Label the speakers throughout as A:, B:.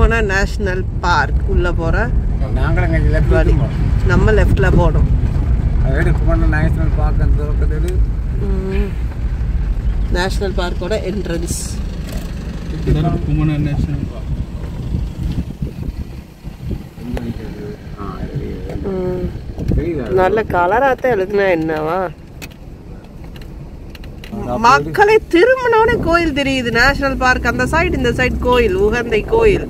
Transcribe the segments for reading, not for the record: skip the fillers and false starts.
A: Kumana national park உள்ள போற
B: நாங்களும்
A: நம்ம லெஃப்ட்ல போறோம்.
B: குமண நேஷனல் பார்க் அந்த பக்கத்துல
A: நேஷனல் பார்க்கோட என்ட்ரன்ஸ்.
C: குமண நேஷனல் பார்க்
A: நல்ல கலராத்தான் எழுதுனா என்னவா? மக்களை திரும்பினோட கோயில் தெரியுது. நேஷனல் பார்க் அந்த சைடு, இந்த சைடு கோயில், உகந்தை கோயில்.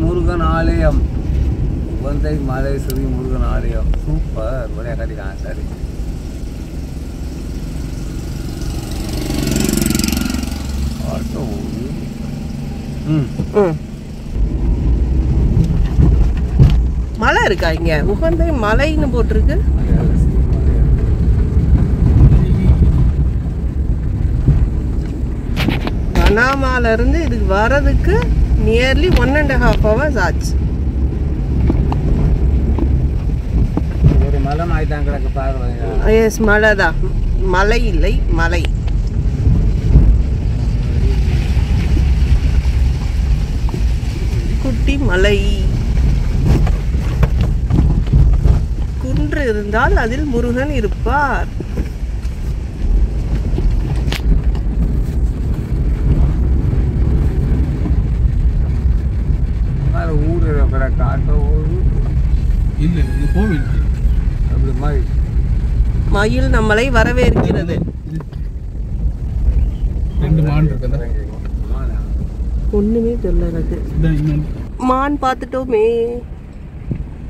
B: முருகன் ஆலயம், உகந்தை மலை ஸ்ரீ முருகன் ஆலயம். சூப்பர், ஒரே கட்டிக்கலாம். சரி,
A: மலை இருக்கா இங்க? உகந்தை மலைன்னு போட்டிருக்கு. பனாமால இருந்து இதுக்கு வர்றதுக்கு நியர்லி 1.5 hours ஆச்சு.
B: ஒரு மலை மாய்தான் கிடக்கு பாருங்க.
A: எஸ், மலைதான், மலை இல்லை, மலை. குட்டி மலை. குன்று இருந்தால் அதில் முருகன் இருப்பார்.
B: ஊர் காட்ட
C: இல்ல, இது கோவில்.
B: அப்படி மாதிரி
A: மயில் நம்மளை வரவேற்கிறது.
C: 2 மான் இருக்குதா?
A: ஒண்ணுமே தெரியல எனக்கு. மான் பார்த்துட்டோமே.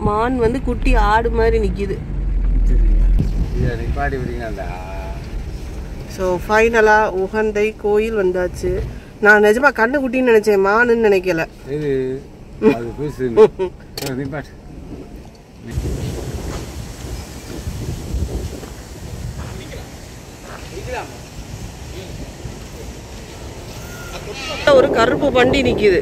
A: மான் வந்து குட்டி ஆடு மாதிரி நிக்குது.
B: நிப்பாடி விடுங்கடா.
A: ஸோ ஃபைனலாக உகந்தை கோயில் வந்தாச்சு. நான் நிஜமா கண்ணு குட்டின்னு நினைச்சேன், மானுன்னு நினைக்கல.
B: இது அது புதுசு. நிப்பாட்டு.
A: ஒரு கருப்பு வண்டி நிக்குது.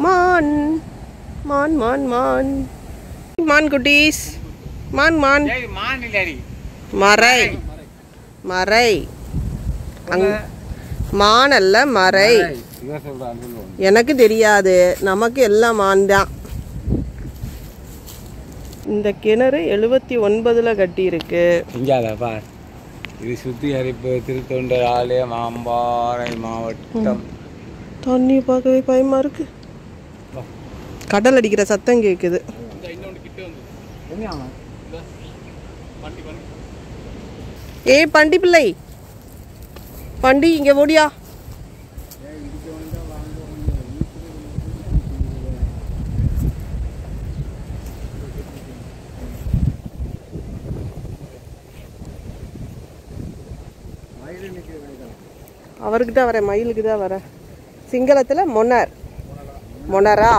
A: மான் மான் மான் மான் மான் குட்டீஸ். மான் மான் மறை மறை. மான் அல்ல, மறை. எனக்கு தெரியாது, நமக்கு எல்லாம் மான் தான். இந்த கிணறு 79 கட்டி இருக்கு.
B: இது சுத்திகரிப்பு திருத்தொண்டர் ஆலயம், அம்பாறை மாவட்டம்.
A: தண்ணி பார்க்கவே பயமா இருக்கு. கடல் அடிக்கிற சத்தம் கேக்குது. ஏ பண்டி பிள்ளை, பண்டி இங்க ஓடியா. அவருக்கு தான் வரேன், மயிலுக்கு தான் வரேன். சிங்களத்துல மொனர், மொனரா.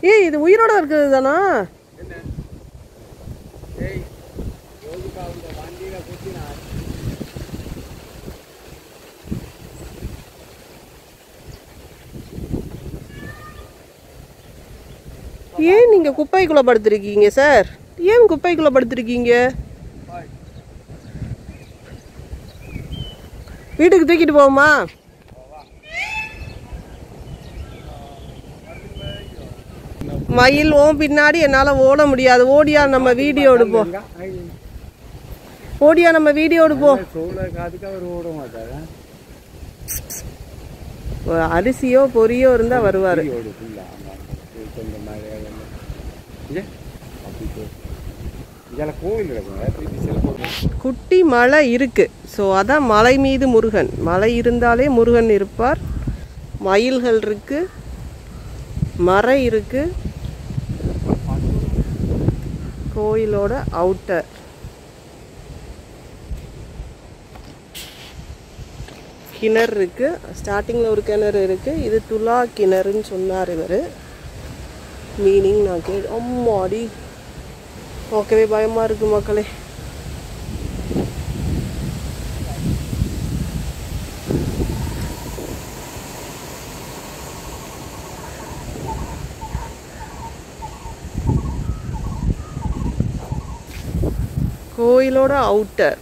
A: ஏய், இது உயிரோட இருக்குது தானா? ஏன் நீங்க குப்பைக்குள்ள படுத்திருக்கீங்க சார்? ஏன் குப்பைக்குள்ள படுத்திருக்கீங்க? வீட்டுக்கு தூக்கிட்டு போவோமா? மயில் ஓம் பின்னாடி என்னால ஓட முடியாது. ஓடியா நம்ம வீடியோ எடுப்போம். ஓடியா நம்ம வீடியோ எடுப்போம். அரிசியோ பொரியோ இருந்தா வருவாரு. குட்டி மலை இருக்கு. ஸோ அதான் மலை மீது முருகன். மலை இருந்தாலே முருகன் இருப்பார். மயில்கள் இருக்கு, மறை இருக்கு. கோயிலோட அவுட்டர் கிணறு இருக்குது. ஸ்டார்டிங்கில் ஒரு கிணறு இருக்குது. இது துலா கிணறுன்னு சொன்னார் இவர். மீனிங் நான் அம்மாடி பார்க்கவே பயமாக இருக்குது மக்களே. கோயிலோட அவுட்டர்.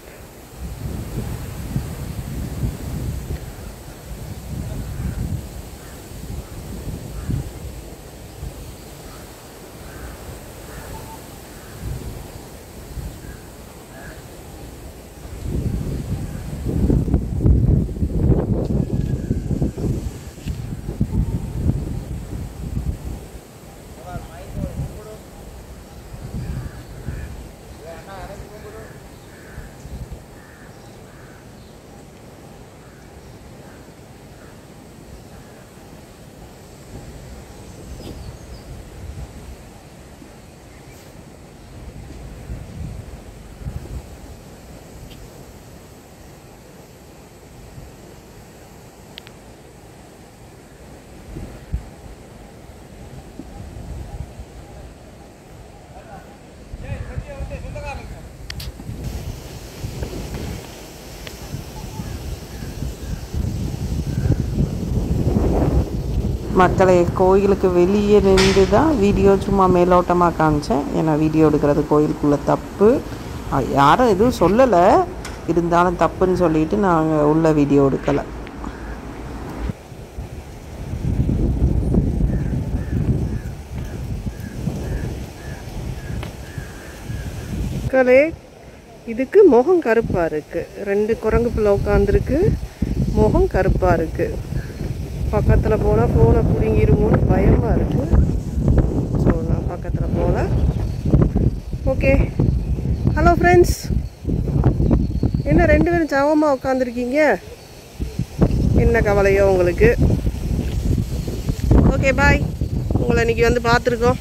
A: மக்களை கோயிலுக்கு வெளியே நின்று தான் வீடியோ சும்மா மேலோட்டமாக காமிச்சேன். ஏன்னா வீடியோ எடுக்கிறது கோயிலுக்குள்ளே தப்பு. யாரும் எதுவும் சொல்லலை, இருந்தாலும் தப்புன்னு சொல்லிட்டு நாங்கள் உள்ள வீடியோ எடுக்கலை. மக்களே இதுக்கு முகம் கருப்பாக இருக்குது. 2 குரங்கு பிள்ளை உட்காந்துருக்கு. முகம் கருப்பாக இருக்குது. பக்கத்தில் போனால் ஃபோனை பிடிங்கிருமோன்னு பயமாக இருக்குது. ஸோ நான் பக்கத்தில் போகல. Okay, hello friends. என்ன 2 பேரும் சவமாக உட்காந்துருக்கீங்க? என்ன கவலையோ உங்களுக்கு? Okay bye. உங்களை இன்றைக்கி வந்து பார்த்துருக்கோம்.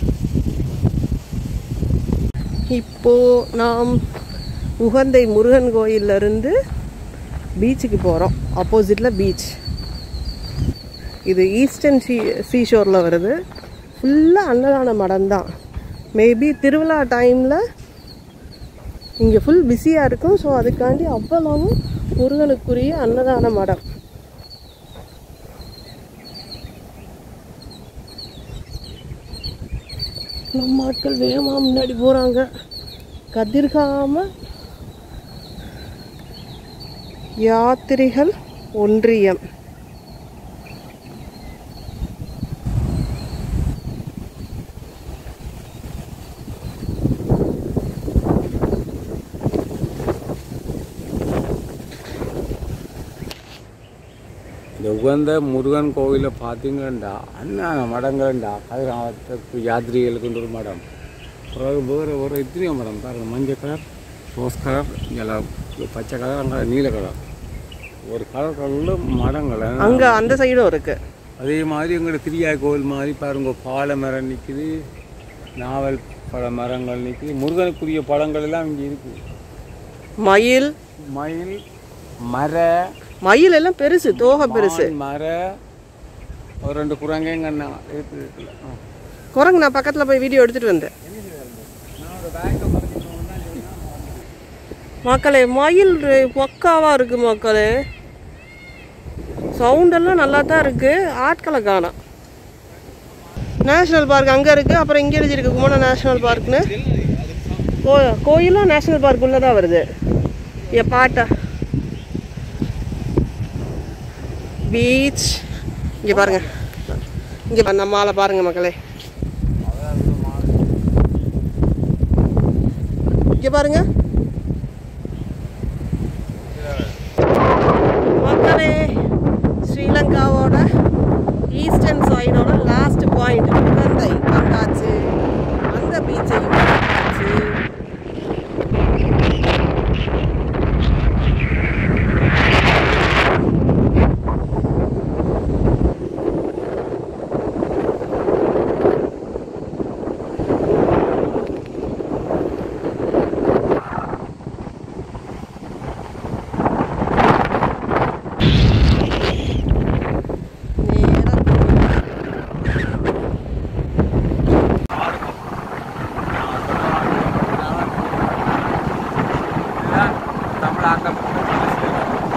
A: இப்போது நாம் உகந்தை முருகன் கோயிலிருந்து பீச்சுக்கு போகிறோம். ஆப்போசிட்டில் பீச். இது ஈஸ்டர்ன் சீஷோரில் வருது. ஃபுல்லாக அன்னதான மடம் தான். மேபி திருவிழா டைமில் இங்கே ஃபுல் பிஸியாக இருக்கும். ஸோ அதுக்காண்டி அவ்வளவு முருகனுக்குரிய அன்னதான மடம். நம்ம ஆட்கள் வேகமாக முன்னாடி போகிறாங்க. கதிர்காம யாத்திரிகள் ஒன்றியம்.
B: இந்த உகந்த முருகன் கோவிலில் பார்த்தீங்கன்னா அண்ணான மடங்கள்ண்டா. கதிராமத்துக்கு யாத்திரிகளுக்கு ஒரு மடம். பிறகு வேறு எத்தனையோ மடம் பாருங்கள். மஞ்சள் கலர், ரோஸ் கலர், எல்லாம் பச்சை கலர், அங்கே நீல கலர். ஒரு கலர்களில் மடங்கள்
A: அங்கே அந்த சைடும் இருக்குது.
B: அதே மாதிரி எங்களோட திரியாய் கோவில் மாதிரி பாருங்க. பாலை மரம் நிற்குது, நாவல் பழ மரங்கள் நிற்குது. முருகனுக்குரிய பழங்கள் எல்லாம் இங்கே இருக்குது.
A: மயில்
B: மர
A: மயில் எல்லாம் பெருசு, தோகை பெருசு.
B: மர ஒரு 2 குரங்கைங்க இருக்குல்ல.
A: குரங்கு நான் பக்கத்தில் போய் வீடியோ எடுத்துகிட்டு வந்தேன். மக்களே மயில் பக்காவாக இருக்குது மக்களே. சவுண்டெல்லாம் நல்லா தான் இருக்குது. ஆட்களை காணோம். நேஷ்னல் பார்க் அங்கே இருக்குது. அப்புறம் இங்கே எழுதிருக்கு குமண நேஷ்னல் பார்க்னு. கோயிலும் நேஷ்னல் பார்க் உள்ளே தான் வருது. பாட்டா பீச். இங்கே பாருங்கள், இங்கே நம்ம ஆளை பாருங்கள் மக்களே. இங்கே பாருங்கள் மக்களே. ஸ்ரீலங்காவோட ஈஸ்டர்ன் சைடோட லாஸ்ட் பாயிண்ட் உகந்தை வந்தாச்சு. அந்த பீச்சையும் வந்தாச்சு.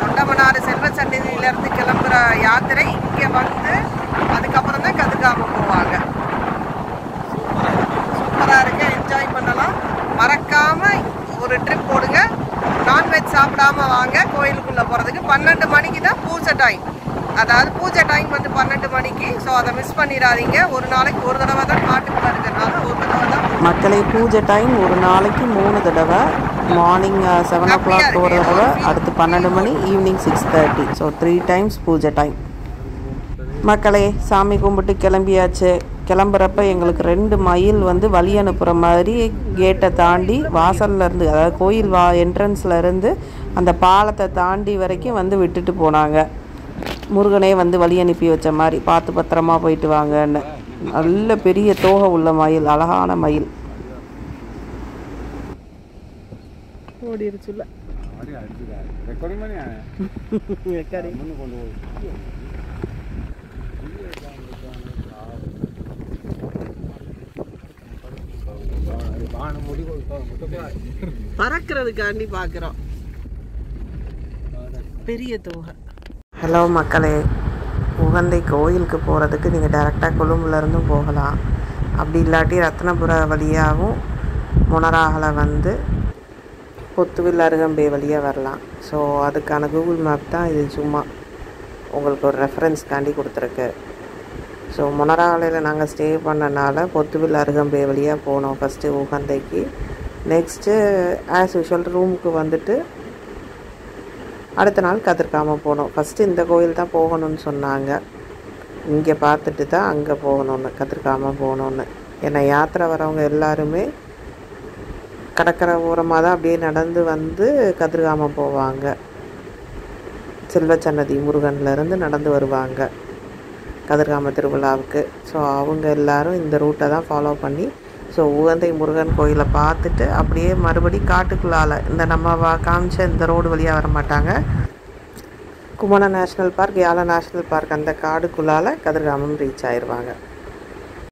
A: தொண்டமனாறு செல்வ சந்நிதியிலேருந்து கிளம்புற யாத்திரை இங்கே வந்து அதுக்கப்புறம் தான் கதிர்காமம் போவாங்க. சூப்பராக இருக்கு, என்ஜாய் பண்ணலாம். மறக்காமல் ஒரு ட்ரிப் போடுங்க. நான்வெஜ் சாப்பிடாம வாங்க. கோயிலுக்குள்ளே போகிறதுக்கு 12 மணிக்கு தான் பூஜை டைம். அதாவது பூஜை டைம் வந்து 12 மணிக்கு. ஸோ அதை மிஸ் பண்ணிடாதீங்க. ஒரு நாளைக்கு ஒரு தடவை தான் காட்டுக்குள்ளே இருக்கிறதுனால ஒரு தடவை தான் மக்களை பூஜை டைம். ஒரு நாளைக்கு 3 தடவை. மார்னிங் 7 o'clock ஒரு தடவை, அடுத்து 12 மணி, ஈவினிங் 6:30. ஸோ 3 times பூஜை டைம். மக்களே சாமி கும்பிட்டு கிளம்பியாச்சு. கிளம்புறப்ப எங்களுக்கு 2 மயில் வந்து வழி அனுப்புகிற மாதிரி கேட்டை தாண்டி வாசல்லேருந்து, அதாவது கோயில் என்ட்ரன்ஸில் இருந்து அந்த பாலத்தை தாண்டி வரைக்கும் வந்து விட்டுட்டு போனாங்க. முருகனே வந்து வழி அனுப்பி வச்ச மாதிரி, பார்த்து பத்திரமா போயிட்டு வாங்கன்னு. நல்ல பெரிய தோகை உள்ள மயில், அழகான மயில். ஓடிருச்சுல பறக்கிறதுக்காண்டி பார்க்குறோம். பெரிய தோகை. ஹலோ மக்களே, உகந்தை கோயிலுக்கு போகிறதுக்கு நீங்கள் டைரெக்டாக கொழும்புலேருந்தும் போகலாம். அப்படி இல்லாட்டி ரத்னபுர வழியாகவும் முனராகலை வந்து பொத்துவில் அருகம்பே வழியாக வரலாம். ஸோ அதுக்கான கூகுள் மேப் தான் இது. சும்மா உங்களுக்கு ஒரு ரெஃபரன்ஸ்காண்டி கொடுத்துருக்கு. ஸோ முனராகலையில் நாங்கள் ஸ்டே பண்ணனால பொத்துவில் அருகம்பே வழியாக போனோம் ஃபஸ்ட்டு உகந்தைக்கு. நெக்ஸ்ட்டு ஆஸ் யூஷுவல் ரூமுக்கு வந்துட்டு அடுத்த நாள் கதிர்காமம் போனோம். ஃபஸ்ட்டு இந்த கோயில் தான் போகணும்னு சொன்னாங்க. இங்கே பார்த்துட்டு தான் அங்கே போகணுன்னு, கதிர்காமம் போகணுன்னு. ஏன்னா யாத்திரை வரவங்க எல்லாருமே கடற்கரை ஓரமாக தான் அப்படியே நடந்து வந்து கதிர்காமம் போவாங்க. செல்வச்சன்னதி முருகன்லேருந்து நடந்து வருவாங்க கதிர்காம திருவிழாவுக்கு. ஸோ அவங்க எல்லோரும் இந்த ரூட்டை தான் ஃபாலோ பண்ணி, ஸோ உகந்தை முருகன் கோயிலை பார்த்துட்டு அப்படியே மறுபடி காட்டுக்குள்ளால் இந்த நம்ம காமிச்ச இந்த ரோடு வழியாக வர மாட்டாங்க. Kumana national park, Yala national park அந்த காடுக்குள்ளால் கதிர்காமம் ரீச் ஆயிடுவாங்க.